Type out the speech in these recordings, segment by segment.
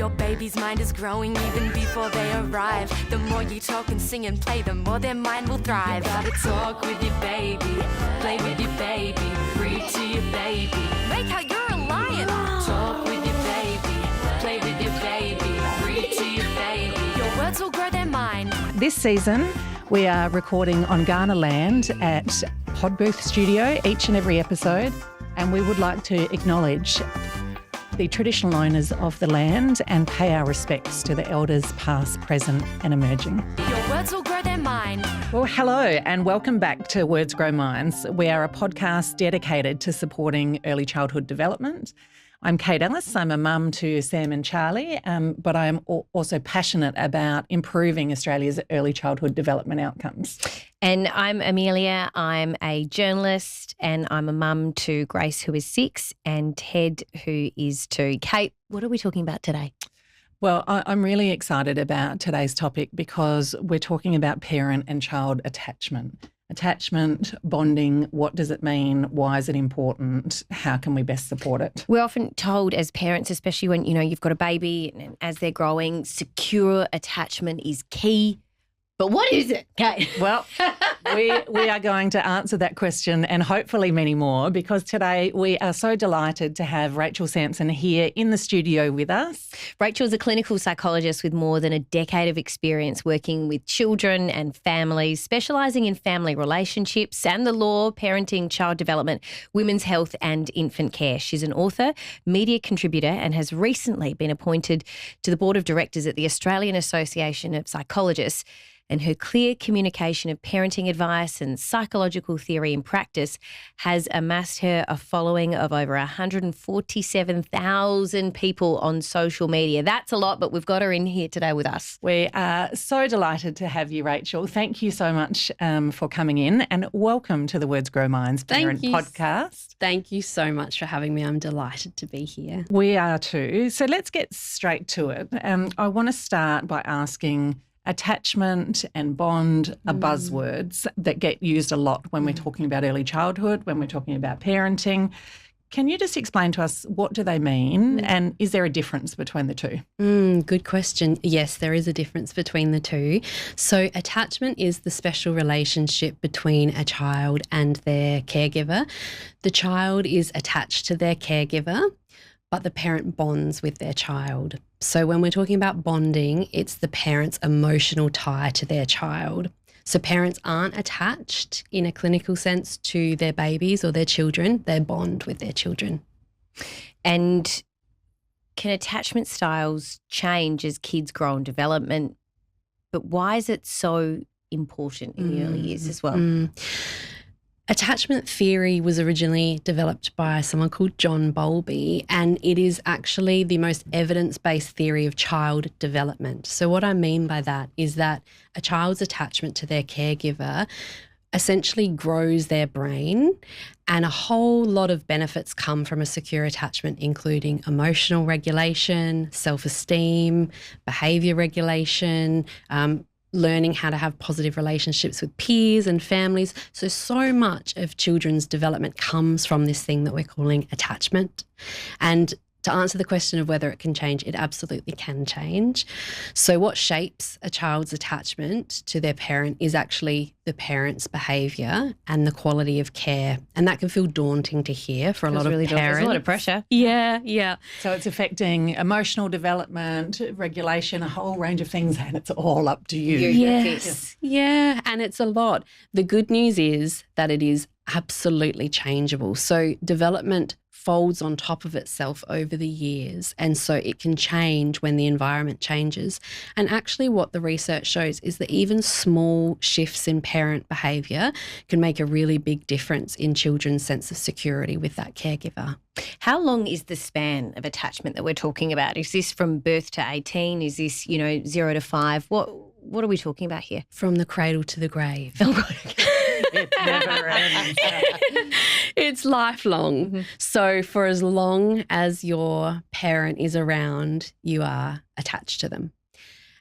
Your baby's mind is growing even before they arrive. The more you talk and sing and play, the more their mind will thrive. You gotta talk with your baby, play with your baby, read to your baby, make out you're a lion. Talk with your baby, play with your baby, read to your baby. Your words will grow their mind. This season, we are recording on Ghana land at Podbooth Studio each and every episode, and we would like to acknowledge the traditional owners of the land and pay our respects to the elders past, present and emerging. Your words will grow their mind. Well, hello and welcome back to Words Grow Minds. We are a podcast dedicated to supporting early childhood development. I'm Kate Ellis. I'm a mum to Sam and Charlie, but I am also passionate about improving Australia's early childhood development outcomes. And I'm Amelia. I'm a journalist and I'm a mum to Grace, who is 6, and Ted, who is 2. Kate, what are we talking about today? Well, I'm really excited about today's topic because we're talking about parent and child attachment. Attachment, bonding, what does it mean? Why is it important? How can we best support it? We're often told as parents, especially when, you've got a baby and as they're growing, secure attachment is key. But what is it, Kate? Well, we are going to answer that question and hopefully many more, because today we are so delighted to have Rachel Samson here in the studio with us. Rachel is a clinical psychologist with more than a decade of experience working with children and families, specialising in family relationships and the law, parenting, child development, women's health and infant care. She's an author, media contributor, and has recently been appointed to the board of directors at the Australian Association of Psychologists. And her clear communication of parenting advice and psychological theory and practice has amassed her a following of over 147,000 people on social media. That's a lot, but we've got her in here today with us. We are so delighted to have you, Rachel. Thank you so much for coming in, and welcome to the Words Grow Minds Parent Podcast. Thank you so much for having me. I'm delighted to be here. We are too. So let's get straight to it. I want to start by asking, attachment and bond are buzzwords that get used a lot when we're talking about early childhood, when we're talking about parenting. Can you just explain to us, what do they mean, and is there a difference between the two? Good question. Yes, there is a difference between the two. So attachment is the special relationship between a child and their caregiver. The child is attached to their caregiver, but the parent bonds with their child. So when we're talking about bonding, it's the parent's emotional tie to their child. So parents aren't attached in a clinical sense to their babies or their children. They bond with their children. And can attachment styles change as kids grow in development? But why is it so important in the early years as well? Attachment theory was originally developed by someone called John Bowlby, and it is actually the most evidence-based theory of child development. So what I mean by that is that a child's attachment to their caregiver essentially grows their brain, and a whole lot of benefits come from a secure attachment, including emotional regulation, self-esteem, behaviour regulation, learning how to have positive relationships with peers and families. So much of children's development comes from this thing that we're calling attachment. And to answer the question of whether it can change, it absolutely can change. So what shapes a child's attachment to their parent is actually the parent's behaviour and the quality of care. And that can feel daunting to hear for a lot of parents. There's a lot of pressure. Yeah. So it's affecting emotional development, regulation, a whole range of things, and it's all up to you. Yes. Yeah, and it's a lot. The good news is that it is absolutely changeable. So development folds on top of itself over the years, and so it can change when the environment changes. And actually what the research shows is that even small shifts in parent behaviour can make a really big difference in children's sense of security with that caregiver. How long is the span of attachment that we're talking about? Is this from birth to 18? Is this, 0 to 5? What are we talking about here? From the cradle to the grave. It never ends. It's lifelong. So for as long as your parent is around, you are attached to them.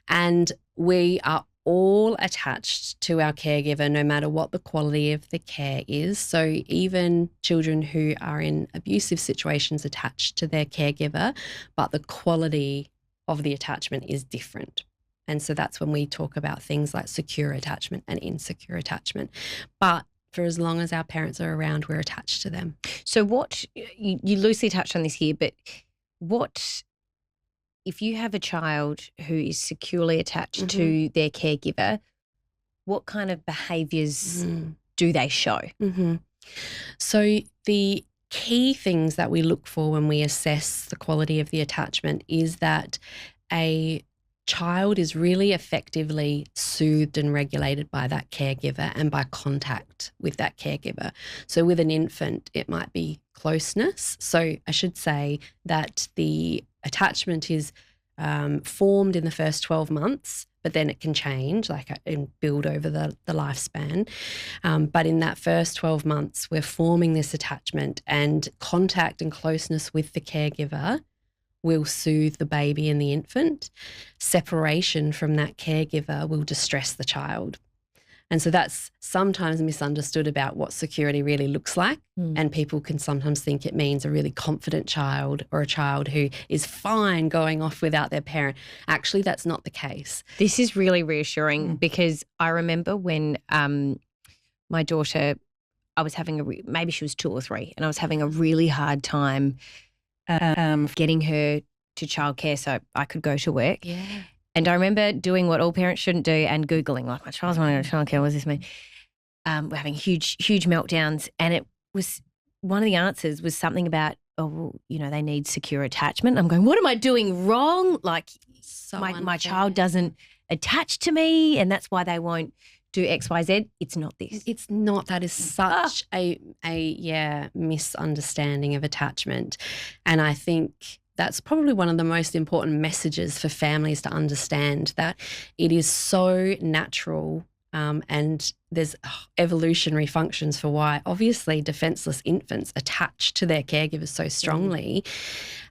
And we are all attached to our caregiver, no matter what the quality of the care is. So even children who are in abusive situations attached to their caregiver, but the quality of the attachment is different. And so that's when we talk about things like secure attachment and insecure attachment. But for as long as our parents are around, we're attached to them. So what, you loosely touched on this here, but what, if you have a child who is securely attached to their caregiver, what kind of behaviours do they show? So the key things that we look for when we assess the quality of the attachment is that a child is really effectively soothed and regulated by that caregiver and by contact with that caregiver. So with an infant, it might be closeness. So I should say that the attachment is formed in the first 12 months, but then it can change, and build over the lifespan. But in that first 12 months, we're forming this attachment, and contact and closeness with the caregiver will soothe the baby and the infant. Separation from that caregiver will distress the child. And so that's sometimes misunderstood about what security really looks like. And people can sometimes think it means a really confident child or a child who is fine going off without their parent. Actually, that's not the case. This is really reassuring because I remember when my daughter, I was having maybe she was 2 or 3, and I was having a really hard time getting her to childcare so I could go to work. Yeah. And I remember doing what all parents shouldn't do and Googling, like, my child's wanting to go to childcare, what does this mean? We're having huge meltdowns. And it was, one of the answers was something about, oh, well, they need secure attachment. I'm going, what am I doing wrong? Like, So my child doesn't attach to me, and that's why they won't do X, Y, Z. It's not this. It's not. That is such a misunderstanding of attachment. And I think that's probably one of the most important messages for families to understand, that it is so natural and there's evolutionary functions for why obviously defenseless infants attach to their caregivers so strongly.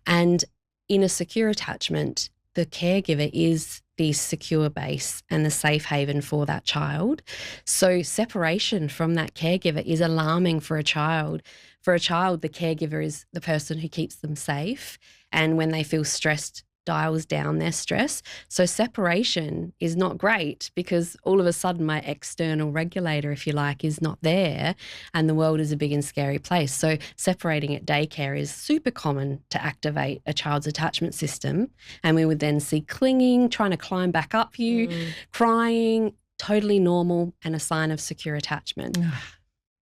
And in a secure attachment, the caregiver is the secure base and the safe haven for that child. So separation from that caregiver is alarming for a child. For a child, the caregiver is the person who keeps them safe, and when they feel stressed, dials down their stress. So separation is not great, because all of a sudden my external regulator, if you like, is not there, and the world is a big and scary place. So separating at daycare is super common to activate a child's attachment system, and we would then see clinging, trying to climb back up you, crying, totally normal and a sign of secure attachment.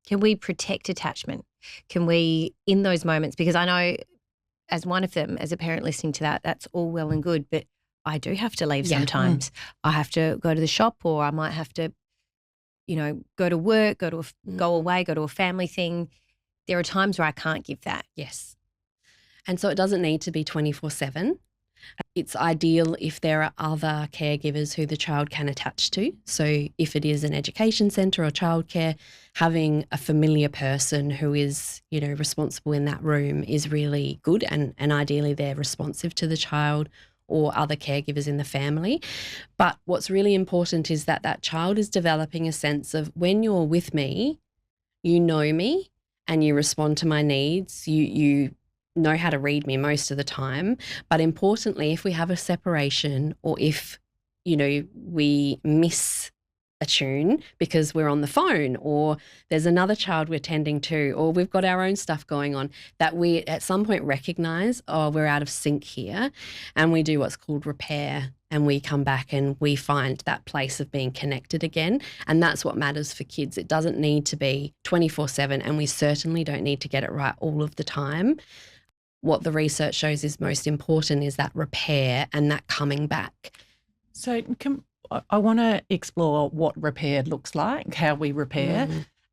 Can we protect attachment? Can we, in those moments, because I know as one of them, as a parent listening to that, that's all well and good, but I do have to leave sometimes. I have to go to the shop, or I might have to, go to work, go away, go to a family thing. There are times where I can't give that. Yes. And so it doesn't need to be 24/7. It's ideal if there are other caregivers who the child can attach to. So if it is an education centre or childcare, having a familiar person who is, responsible in that room is really good, and ideally they're responsive to the child or other caregivers in the family. But what's really important is that that child is developing a sense of, when you're with me, you know me and you respond to my needs, you know how to read me most of the time. But importantly, if we have a separation, or if, we miss a tune because we're on the phone, or there's another child we're tending to, or we've got our own stuff going on, that we at some point recognize, oh, we're out of sync here, and we do what's called repair, and we come back and we find that place of being connected again. And that's what matters for kids. It doesn't need to be 24/7, and we certainly don't need to get it right all of the time. What the research shows is most important is that repair and that coming back. So I want to explore what repair looks like, how we repair.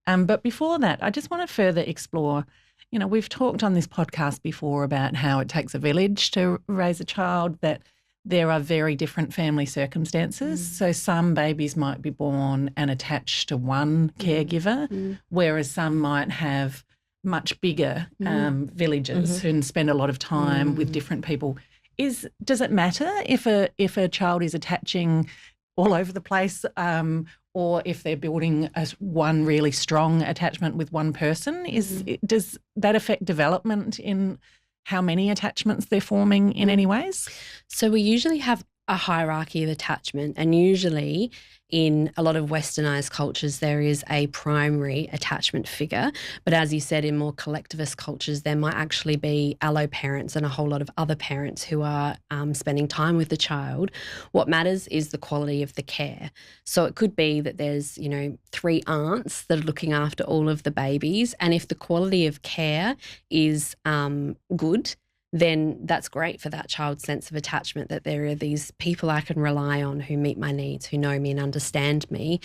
But before that, I just want to further explore, we've talked on this podcast before about how it takes a village to raise a child, that there are very different family circumstances. So some babies might be born and attached to one caregiver, whereas some might have much bigger villages and spend a lot of time with different people. Does it matter if a child is attaching all over the place, or if they're building one really strong attachment with one person? Does that affect development in how many attachments they're forming in any ways? So we usually have a hierarchy of attachment, and usually in a lot of westernized cultures there is a primary attachment figure, but as you said, in more collectivist cultures there might actually be allo parents and a whole lot of other parents who are spending time with the child. What matters is the quality of the care. So it could be that there's 3 aunts that are looking after all of the babies, and if the quality of care is good, then that's great for that child's sense of attachment, that there are these people I can rely on who meet my needs, who know me and understand me,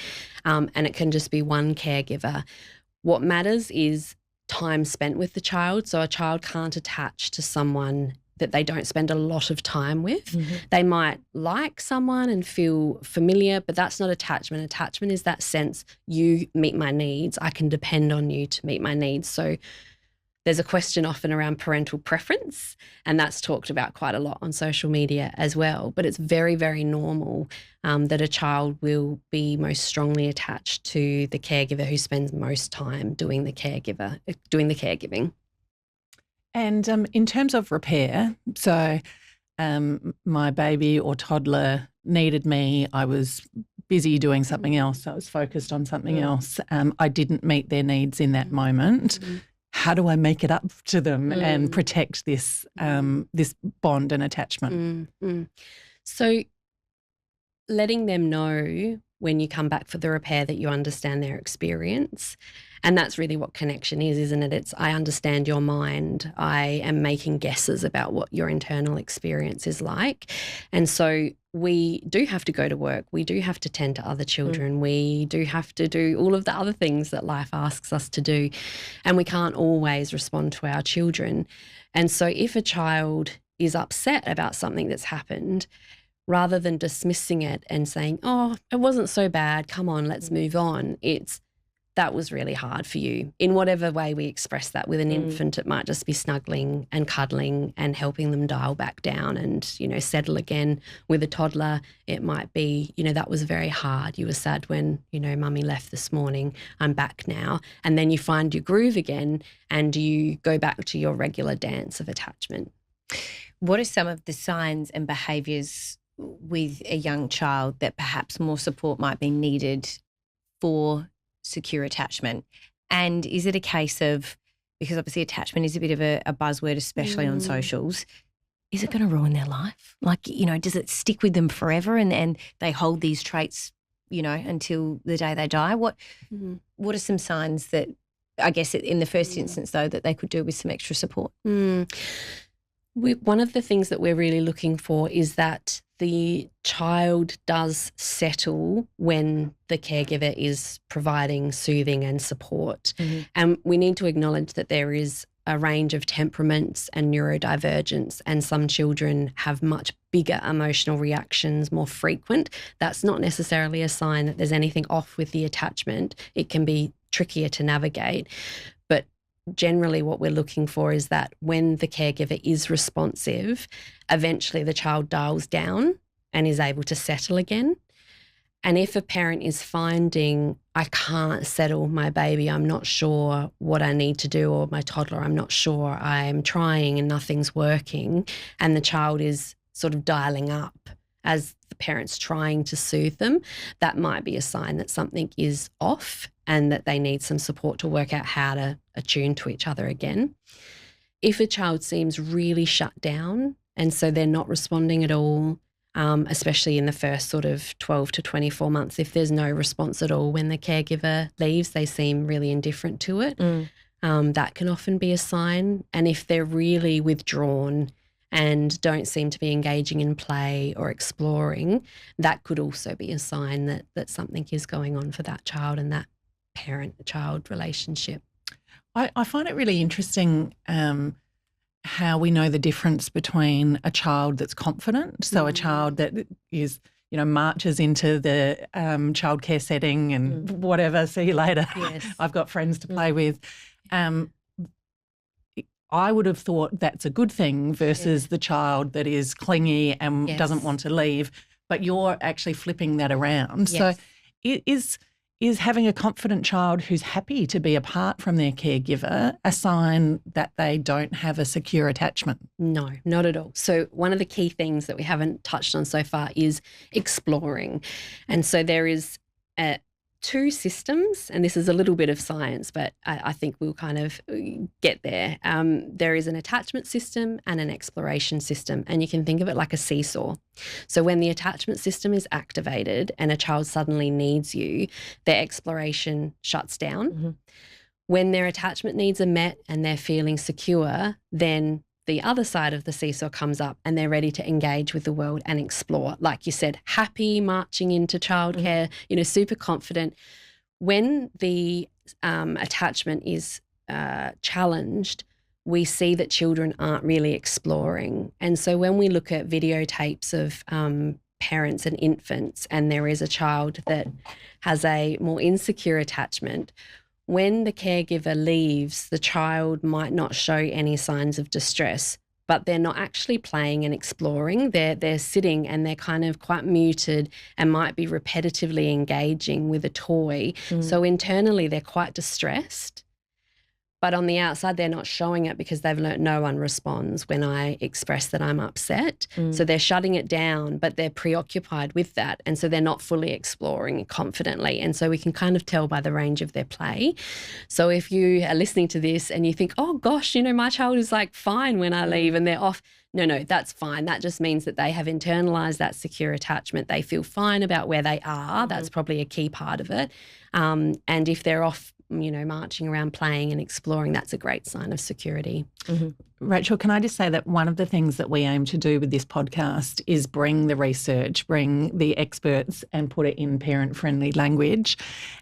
and it can just be one caregiver. What matters is time spent with the child. So a child can't attach to someone that they don't spend a lot of time with. Mm-hmm. They might like someone and feel familiar, but that's not attachment. Attachment is that sense, you meet my needs, I can depend on you to meet my needs. So there's a question often around parental preference, and that's talked about quite a lot on social media as well. But it's very, very normal that a child will be most strongly attached to the caregiver who spends most time doing the caregiving. And in terms of repair, so my baby or toddler needed me, I was busy doing something else, I was focused on something else, I didn't meet their needs in that moment. Mm-hmm. How do I make it up to them and protect this this bond and attachment? So letting them know when you come back for the repair that you understand their experience. And that's really what connection is, isn't it? It's, I understand your mind. I am making guesses about what your internal experience is like. And so we do have to go to work. We do have to tend to other children. We do have to do all of the other things that life asks us to do. And we can't always respond to our children. And so if a child is upset about something that's happened, rather than dismissing it and saying, oh, it wasn't so bad, come on, let's move on, it's, that was really hard for you. In whatever way we express that. With an infant, it might just be snuggling and cuddling and helping them dial back down and, settle again. With a toddler, it might be, that was very hard. You were sad when, mummy left this morning, I'm back now. And then you find your groove again and you go back to your regular dance of attachment. What are some of the signs and behaviours with a young child that perhaps more support might be needed for secure attachment? And is it a case of, because obviously attachment is a bit of a buzzword, especially on socials, is it going to ruin their life? Like, does it stick with them forever and they hold these traits, until the day they die? What are some signs that, I guess in the first instance though, that they could do with some extra support? One of the things that we're really looking for is that the child does settle when the caregiver is providing soothing and support. And we need to acknowledge that there is a range of temperaments and neurodivergence, and some children have much bigger emotional reactions, more frequent. That's not necessarily a sign that there's anything off with the attachment. It can be trickier to navigate. But generally what we're looking for is that when the caregiver is responsive, eventually the child dials down and is able to settle again. And if a parent is finding, I can't settle my baby, I'm not sure what I need to do, or my toddler, I'm not sure, I'm trying and nothing's working, and the child is sort of dialing up as the parent's trying to soothe them, that might be a sign that something is off and that they need some support to work out how to attune to each other again. If a child seems really shut down and so they're not responding at all, especially in the first sort of 12 to 24 months, if there's no response at all when the caregiver leaves, they seem really indifferent to it, that can often be a sign. And if they're really withdrawn and don't seem to be engaging in play or exploring, that could also be a sign that something is going on for that child and that parent-child relationship. I find it really interesting how we know the difference between a child that's confident, so a child that is, marches into the childcare setting and whatever, see you later, yes. I've got friends to play with. I would have thought that's a good thing versus the child that is clingy and doesn't want to leave, but you're actually flipping that around. Yes. So is having a confident child who's happy to be apart from their caregiver a sign that they don't have a secure attachment? No, not at all. So one of the key things that we haven't touched on so far is exploring. And so there is two systems, and this is a little bit of science, but I think we'll kind of get there. There is an attachment system and an exploration system, and you can think of it like a seesaw. So when the attachment system is activated and a child suddenly needs you, their exploration shuts down. Mm-hmm. When their attachment needs are met and they're feeling secure, then the other side of the seesaw comes up and they're ready to engage with the world and explore. Like you said, happy, marching into childcare, super confident. When the attachment is challenged, we see that children aren't really exploring. And so when we look at videotapes of parents and infants, and there is a child that has a more insecure attachment, when the caregiver leaves, the child might not show any signs of distress, but they're not actually playing and exploring. They're sitting and they're kind of quite muted and might be repetitively engaging with a toy. So internally they're quite distressed. But on the outside, they're not showing it because they've learnt no one responds when I express that I'm upset. So they're shutting it down, but they're preoccupied with that. And so they're not fully exploring confidently. And so we can kind of tell by the range of their play. So if you are listening to this and you think, oh gosh, my child is like fine when I leave and they're off. No, that's fine. That just means that they have internalized that secure attachment. They feel fine about where they are. That's probably a key part of it. And if they're off, marching around playing and exploring, that's a great sign of security. Mm-hmm. Rachel, can I just say that one of the things that we aim to do with this podcast is bring the research, bring the experts and put it in parent-friendly language.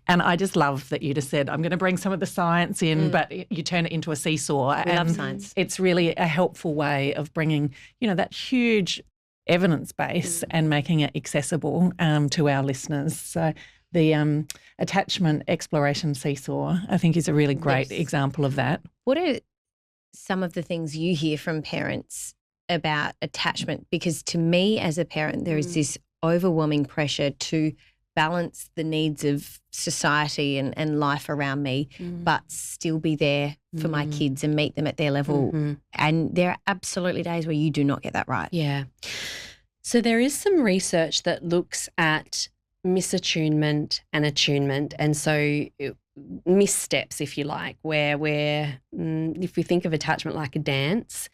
And I just love that you just said, I'm going to bring some of the science in, but you turn it into a seesaw. We love science. It's really a helpful way of bringing, that huge evidence base and making it accessible to our listeners. So the attachment exploration seesaw, I think, is a really great example of that. What are some of the things you hear from parents about attachment? Because to me as a parent, there is this overwhelming pressure to balance the needs of society and life around me, but still be there for my kids and meet them at their level. And there are absolutely days where you do not get that right. Yeah. So there is some research that looks at misattunement and attunement, and so missteps, if you like, where if we think of attachment like a dance,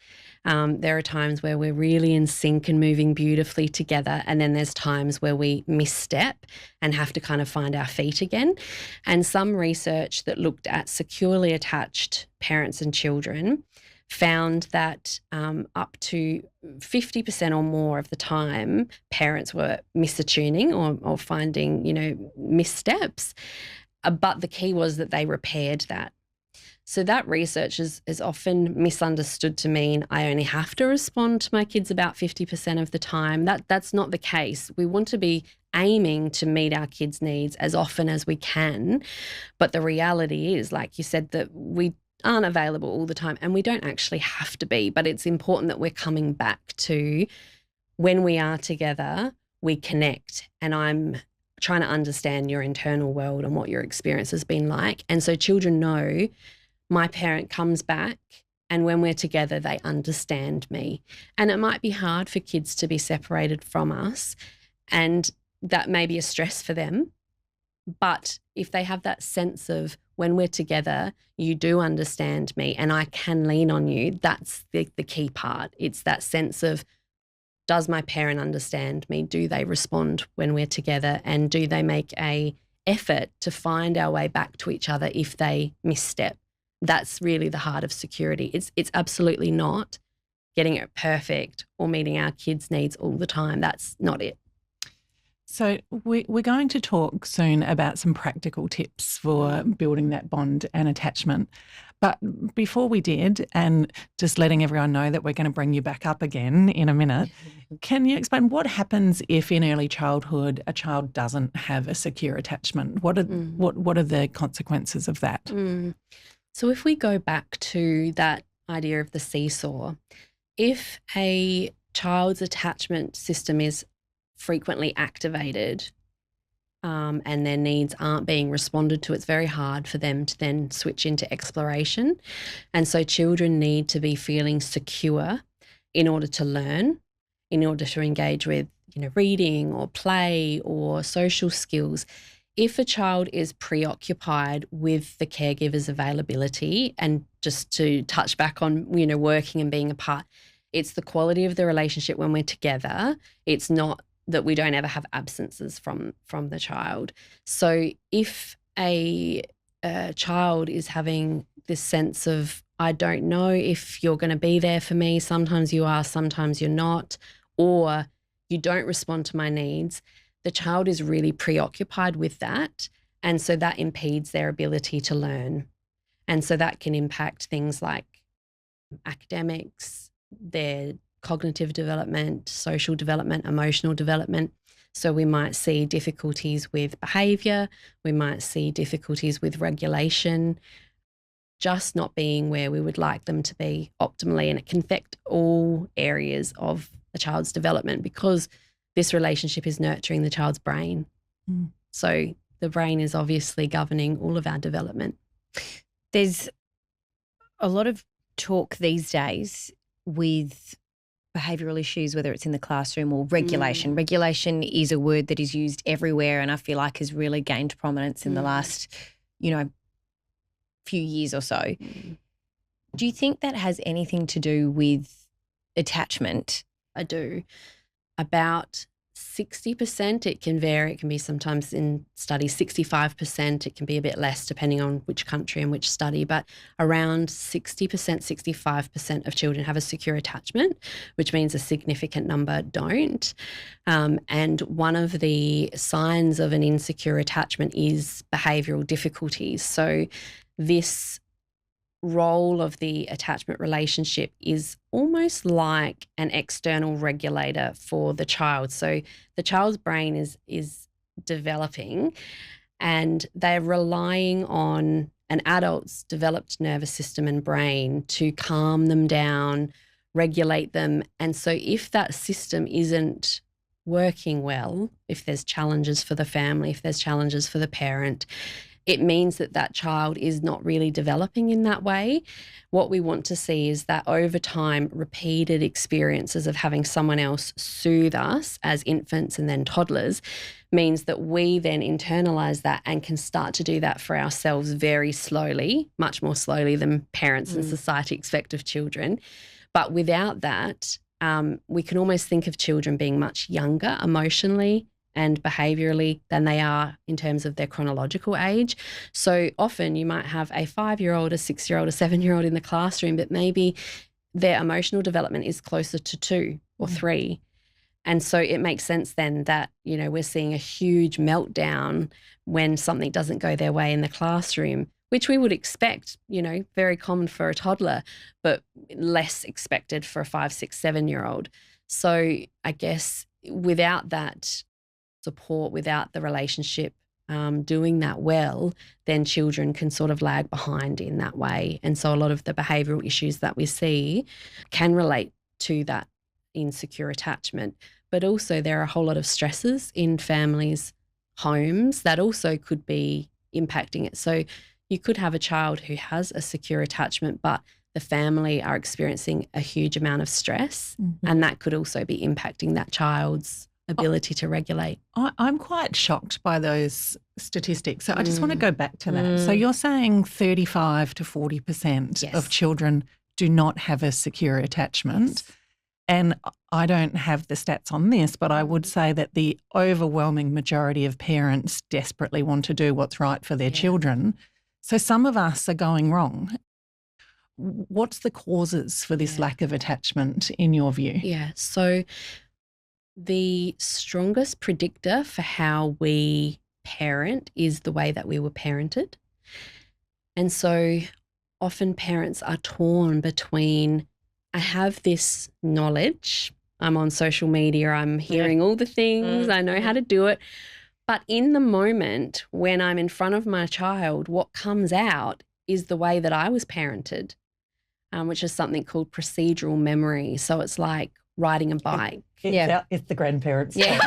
there are times where we're really in sync and moving beautifully together, and then there's times where we misstep and have to kind of find our feet again. And some research that looked at securely attached parents and children found that up to 50% or more of the time, parents were misattuning or finding, missteps. But the key was that they repaired that. So that research is often misunderstood to mean I only have to respond to my kids about 50% of the time. That's not the case. We want to be aiming to meet our kids' needs as often as we can. But the reality is, like you said, that we aren't available all the time, and we don't actually have to be, but it's important that we're coming back to when we are together, we connect, and I'm trying to understand your internal world and what your experience has been like. And so children know my parent comes back, and when we're together, they understand me. And it might be hard for kids to be separated from us, and that may be a stress for them. But if they have that sense of when we're together, you do understand me and I can lean on you, that's the key part. It's that sense of, does my parent understand me? Do they respond when we're together? And do they make a effort to find our way back to each other if they misstep? That's really the heart of security. It's absolutely not getting it perfect or meeting our kids' needs all the time. That's not it. So we're going to talk soon about some practical tips for building that bond and attachment. But before we did, and just letting everyone know that we're going to bring you back up again in a minute, can you explain what happens if in early childhood a child doesn't have a secure attachment? What are the consequences of that? So if we go back to that idea of the seesaw, if a child's attachment system is frequently activated, and their needs aren't being responded to, it's very hard for them to then switch into exploration. And so children need to be feeling secure in order to learn, in order to engage with, reading or play or social skills. If a child is preoccupied with the caregiver's availability, and just to touch back on, working and being apart, it's the quality of the relationship when we're together. It's not that we don't ever have absences from the child. So if a child is having this sense of, I don't know if you're going to be there for me, sometimes you are, sometimes you're not, or you don't respond to my needs, the child is really preoccupied with that. And so that impedes their ability to learn. And so that can impact things like academics, their cognitive development, social development, emotional development. So we might see difficulties with behaviour, we might see difficulties with regulation, just not being where we would like them to be optimally. And it can affect all areas of a child's development, because this relationship is nurturing the child's brain. So the brain is obviously governing all of our development. There's a lot of talk these days with behavioural issues, whether it's in the classroom or regulation. Regulation is a word that is used everywhere, and I feel like has really gained prominence in the last, few years or so. Do you think that has anything to do with attachment? I do. About 60%, it can vary. It can be sometimes in studies 65%. It can be a bit less depending on which country and which study, but around 60%, 65% of children have a secure attachment, which means a significant number don't. And one of the signs of an insecure attachment is behavioural difficulties. So this role of the attachment relationship is almost like an external regulator for the child. So the child's brain is developing, and they're relying on an adult's developed nervous system and brain to calm them down, regulate them. And so if that system isn't working well, if there's challenges for the family, if there's challenges for the parent, it means that that child is not really developing in that way. What we want to see is that over time, repeated experiences of having someone else soothe us as infants and then toddlers means that we then internalize that and can start to do that for ourselves very slowly, much more slowly than parents and society expect of children. But without that, we can almost think of children being much younger emotionally and behaviourally than they are in terms of their chronological age. So often you might have a 5-year-old, a 6-year-old, a 7-year-old in the classroom, but maybe their emotional development is closer to 2 or 3. And so it makes sense then that, we're seeing a huge meltdown when something doesn't go their way in the classroom, which we would expect, very common for a toddler, but less expected for a 5, 6, 7-year-old. So I guess without that support, without the relationship doing that well, then children can sort of lag behind in that way. And so a lot of the behavioural issues that we see can relate to that insecure attachment. But also there are a whole lot of stresses in families' homes that also could be impacting it. So you could have a child who has a secure attachment, but the family are experiencing a huge amount of stress, and that could also be impacting that child's ability to regulate. I'm quite shocked by those statistics. So I just want to go back to that. So you're saying 35 to 40% of children do not have a secure attachment. Yes. And I don't have the stats on this, but I would say that the overwhelming majority of parents desperately want to do what's right for their children. So some of us are going wrong. What's the causes for this lack of attachment in your view? Yeah, so the strongest predictor for how we parent is the way that we were parented. And so often parents are torn between, I have this knowledge, I'm on social media, I'm hearing all the things, I know how to do it. But in the moment when I'm in front of my child, what comes out is the way that I was parented, which is something called procedural memory. So it's like riding a bike. It's the grandparents. Yeah,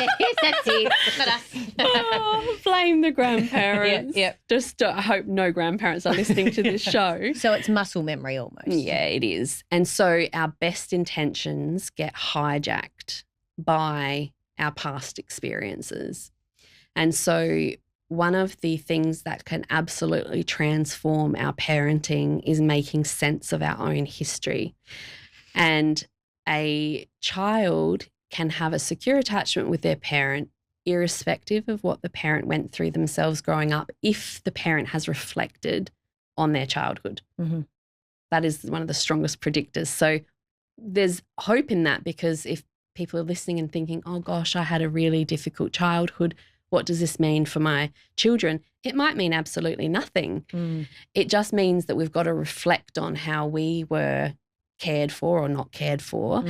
that's it. Not us. Oh, blame the grandparents. Just I hope no grandparents are listening to this show. So it's muscle memory almost. Yeah, it is. And so our best intentions get hijacked by our past experiences. And so one of the things that can absolutely transform our parenting is making sense of our own history. And a child can have a secure attachment with their parent irrespective of what the parent went through themselves growing up if the parent has reflected on their childhood. Mm-hmm. That is one of the strongest predictors. So there's hope in that, because if people are listening and thinking, oh gosh, I had a really difficult childhood, what does this mean for my children? It might mean absolutely nothing. It just means that we've got to reflect on how we were cared for or not cared for,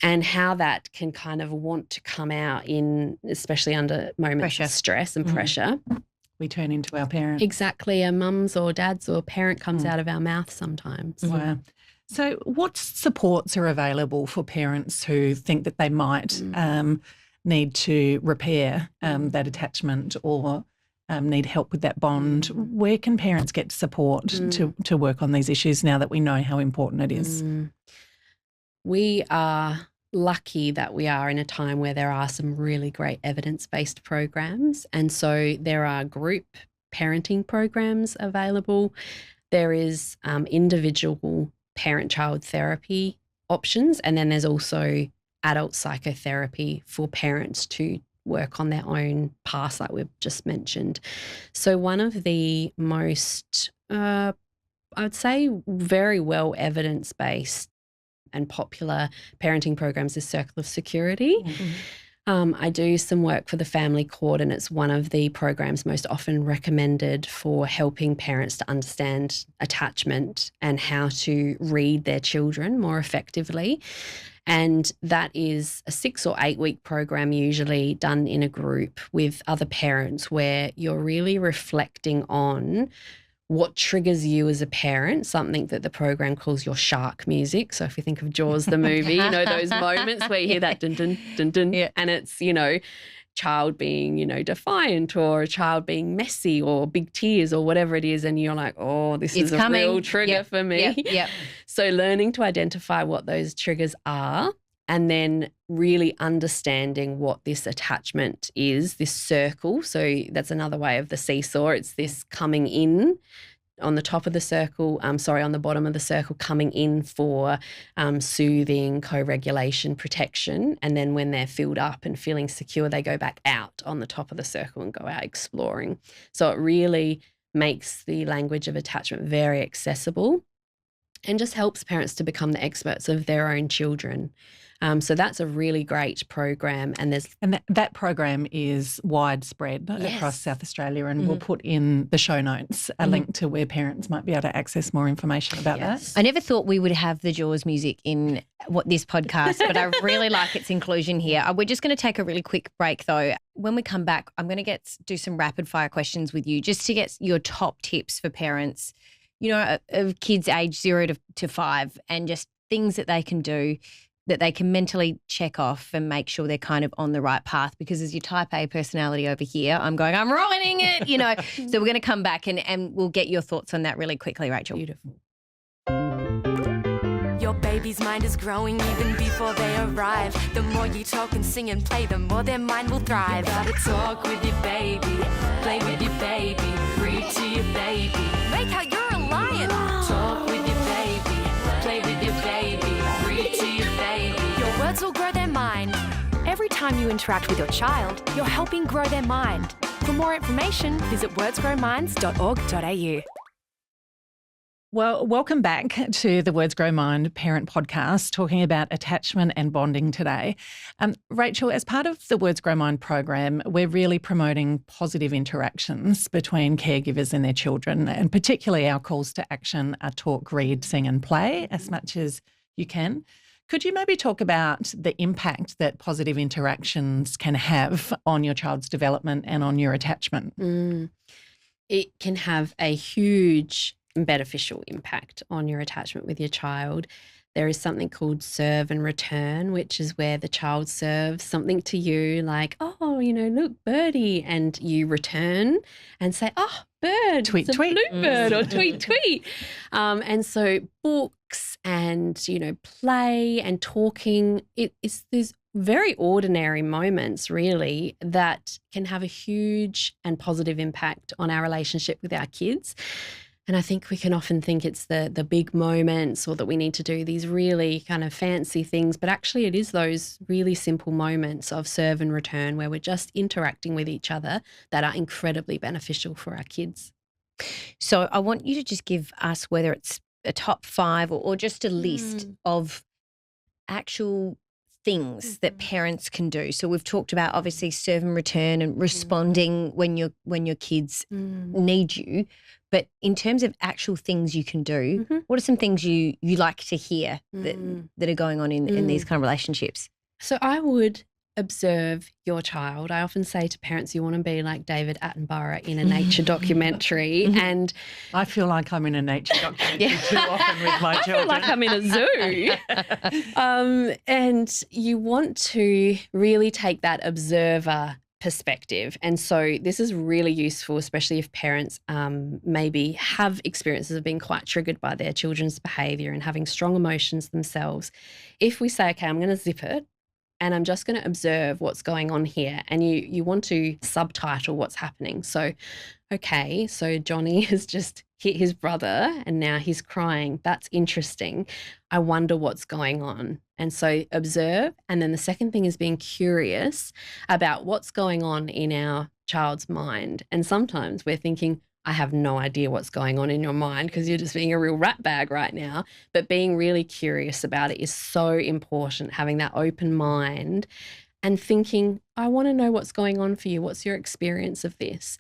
and how that can kind of want to come out in, especially under moments of stress and pressure. We turn into our parent. Exactly. A mum's or dad's or parent comes out of our mouth sometimes. Wow. So what supports are available for parents who think that they might need to repair that attachment or need help with that bond? Where can parents get support to work on these issues now that we know how important it is? We are lucky that we are in a time where there are some really great evidence-based programs. And so there are group parenting programs available. There is individual parent-child therapy options. And then there's also adult psychotherapy for parents to work on their own past, like we've just mentioned. So one of the most, I would say, very well evidence-based and popular parenting programs is Circle of Security. I do some work for the Family Court, and it's one of the programs most often recommended for helping parents to understand attachment and how to read their children more effectively. And that is a 6 or 8 week program, usually done in a group with other parents, where you're really reflecting on what triggers you as a parent, something that the program calls your shark music. So if you think of Jaws, the movie, you know, those moments where you hear that dun, dun, dun, dun, and it's, you know, child being, you know, defiant, or a child being messy, or big tears, or whatever it is. And you're like, oh, this is a real trigger for me. So learning to identify what those triggers are, and then really understanding what this attachment is, this circle. So that's another way of the seesaw. It's this coming in on the top of the circle, on the bottom of the circle, coming in for soothing, co-regulation, protection. And then when they're filled up and feeling secure, they go back out on the top of the circle and go out exploring. So it really makes the language of attachment very accessible and just helps parents to become the experts of their own children. So that's a really great program. And that program is widespread across South Australia, and we'll put in the show notes a link to where parents might be able to access more information about that. I never thought we would have the Jaws music in this podcast, but I really like its inclusion here. We're just going to take a really quick break though. When we come back, I'm going to do some rapid fire questions with you just to get your top tips for parents, you know, of kids age 0 to 5, and just things that they can do that they can mentally check off and make sure they're kind of on the right path. Because as your type A personality over here, I'm ruining it, you know. So we're going to come back and we'll get your thoughts on that really quickly, Rachel. Beautiful. Your baby's mind is growing even before they arrive. The more you talk and sing and play, the more their mind will thrive. Gotta talk with your baby, play with your baby, read to your baby, make out you're a lion. Talk with your baby, play with your baby, read to your baby. Your words will grow their mind. Every time you interact with your child, you're helping grow their mind. For more information, visit wordsgrowminds.org.au. Well, welcome back to the Words Grow Mind Parent Podcast, talking about attachment and bonding today. Rachel, as part of the Words Grow Mind program, we're really promoting positive interactions between caregivers and their children, and particularly our calls to action are talk, read, sing and play as much as you can. Could you maybe talk about the impact that positive interactions can have on your child's development and on your attachment? It can have a huge beneficial impact on your attachment with your child. there is something called serve and return, which is where the child serves something to you like, oh, look, birdie, and you return and say, oh, bird, Tweet, it's a tweet. bluebird or tweet, tweet. And so books and, play and talking, it's these very ordinary moments really that can have a huge and positive impact on our relationship with our kids. And I think we can often think it's the big moments or that we need to do these really kind of fancy things, but actually it is those really simple moments of serve and return where we're just interacting with each other that are incredibly beneficial for our kids. So I want you to just give us, whether it's a top 5 or just a list of actual things that parents can do. So we've talked about obviously serve and return and responding when your kids need you. But in terms of actual things you can do, what are some things you like to hear that are going on in these kind of relationships? So I would observe your child. I often say to parents, you want to be like David Attenborough in a nature documentary. And I feel like I'm in a nature documentary too often with my children. I feel like I'm in a zoo. And you want to really take that observer perspective. And so this is really useful, especially if parents maybe have experiences of being quite triggered by their children's behaviour and having strong emotions themselves. If we say, okay, I'm going to zip it, and I'm just going to observe what's going on here. And you want to subtitle what's happening. So, okay, so Johnny has just hit his brother and now he's crying. That's interesting. I wonder what's going on. And so observe. And then the second thing is being curious about what's going on in our child's mind. And sometimes we're thinking, I have no idea what's going on in your mind because you're just being a real rat bag right now. But being really curious about it is so important, having that open mind and thinking, I want to know what's going on for you. What's your experience of this?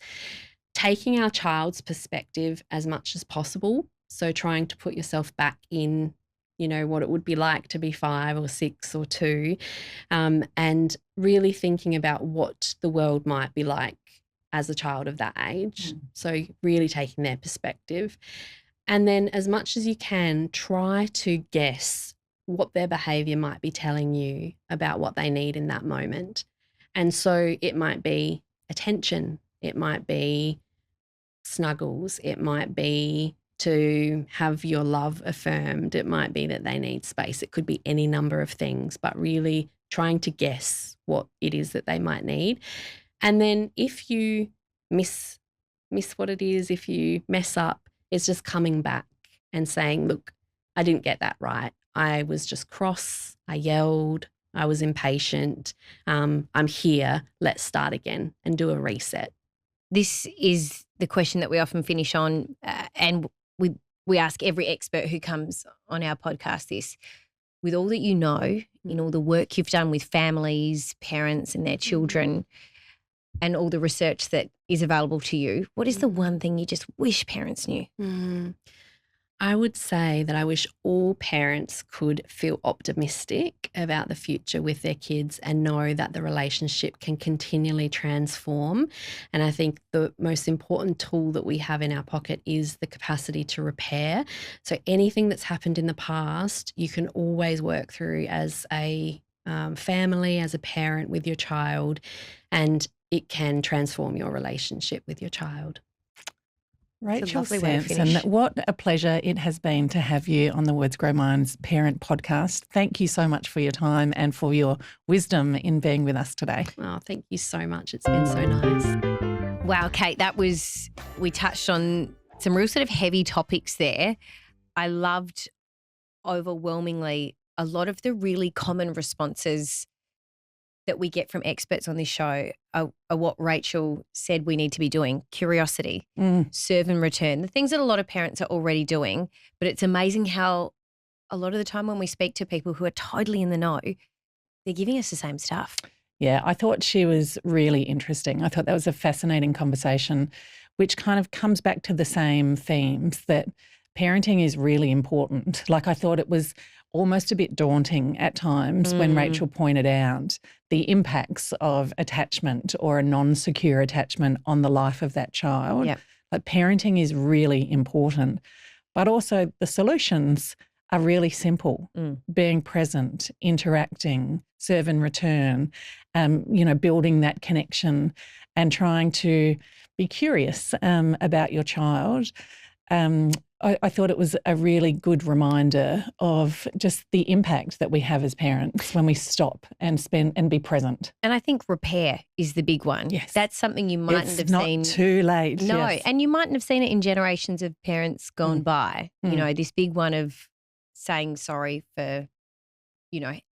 Taking our child's perspective as much as possible. So trying to put yourself back in, what it would be like to be 5 or 6 or 2, and really thinking about what the world might be like as a child of that age. So really taking their perspective. And then as much as you can, try to guess what their behaviour might be telling you about what they need in that moment. And so it might be attention, it might be snuggles, it might be to have your love affirmed, it might be that they need space. It could be any number of things, but really trying to guess what it is that they might need. And then if you miss what it is, if you mess up, it's just coming back and saying, look, I didn't get that right. I was just cross, I yelled, I was impatient. I'm here, let's start again and do a reset. This is the question that we often finish on, and we ask every expert who comes on our podcast this. With all that you know, in all the work you've done with families, parents and their children, and all the research that is available to you, what is the one thing you just wish parents knew? I would say that I wish all parents could feel optimistic about the future with their kids and know that the relationship can continually transform. And I think the most important tool that we have in our pocket is the capacity to repair. So anything that's happened in the past, you can always work through as a family, as a parent with your child, and it can transform your relationship with your child. Rachel Samson, what a pleasure it has been to have you on the Words Grow Minds Parent Podcast. Thank you so much for your time and for your wisdom in being with us today. Oh, thank you so much. It's been so nice. Wow, Kate, we touched on some real sort of heavy topics there. I loved overwhelmingly a lot of the really common responses that we get from experts on this show are what Rachel said we need to be doing: curiosity, serve and return, the things that a lot of parents are already doing. But it's amazing how a lot of the time when we speak to people who are totally in the know, they're giving us the same stuff. Yeah, I thought she was really interesting. I thought that was a fascinating conversation, which kind of comes back to the same themes that parenting is really important. Like, I thought it was almost a bit daunting at times when Rachel pointed out the impacts of attachment or a non-secure attachment on the life of that child. Yep. Like, parenting is really important, but also the solutions are really simple. Being present, interacting, serve and return, building that connection and trying to be curious about your child. I thought it was a really good reminder of just the impact that we have as parents when we stop and spend and be present. And I think repair is the big one. Yes. That's something you mightn't have seen. It's not too late. No, yes. and you mightn't have seen it in generations of parents gone by. You know, this big one of saying sorry for,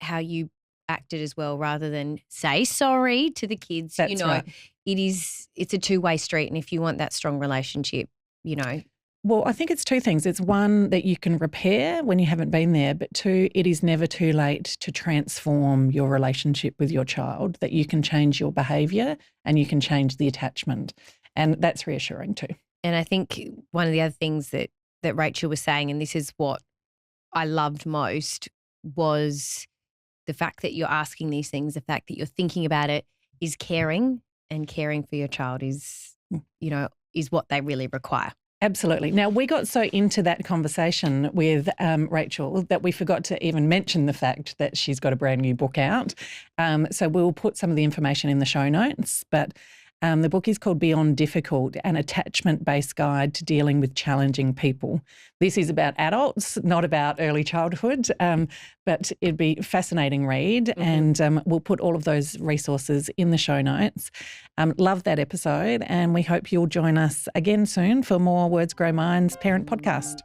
how you acted as well, rather than say sorry to the kids. That's right. It's a two-way street, and if you want that strong relationship, Well, I think it's two things. It's one, that you can repair when you haven't been there, but two, it is never too late to transform your relationship with your child, that you can change your behaviour and you can change the attachment. And that's reassuring too. And I think one of the other things that Rachel was saying, and this is what I loved most, was the fact that you're asking these things, the fact that you're thinking about it is caring, and caring for your child is what they really require. Absolutely. Now, we got so into that conversation with Rachel that we forgot to even mention the fact that she's got a brand new book out. So we'll put some of the information in the show notes, but the book is called Beyond Difficult, an attachment-based guide to dealing with challenging people. This is about adults, not about early childhood, but it'd be a fascinating read, and we'll put all of those resources in the show notes. Love that episode, and we hope you'll join us again soon for more Words Grow Minds Parent Podcast.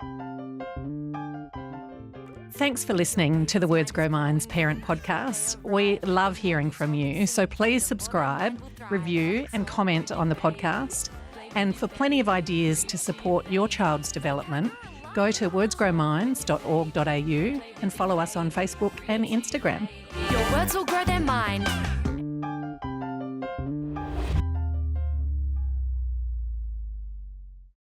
Thanks for listening to the Words Grow Minds Parent Podcast. We love hearing from you, so please subscribe, review and comment on the podcast. And for plenty of ideas to support your child's development, go to wordsgrowminds.org.au and follow us on Facebook and Instagram. Your words will grow their mind.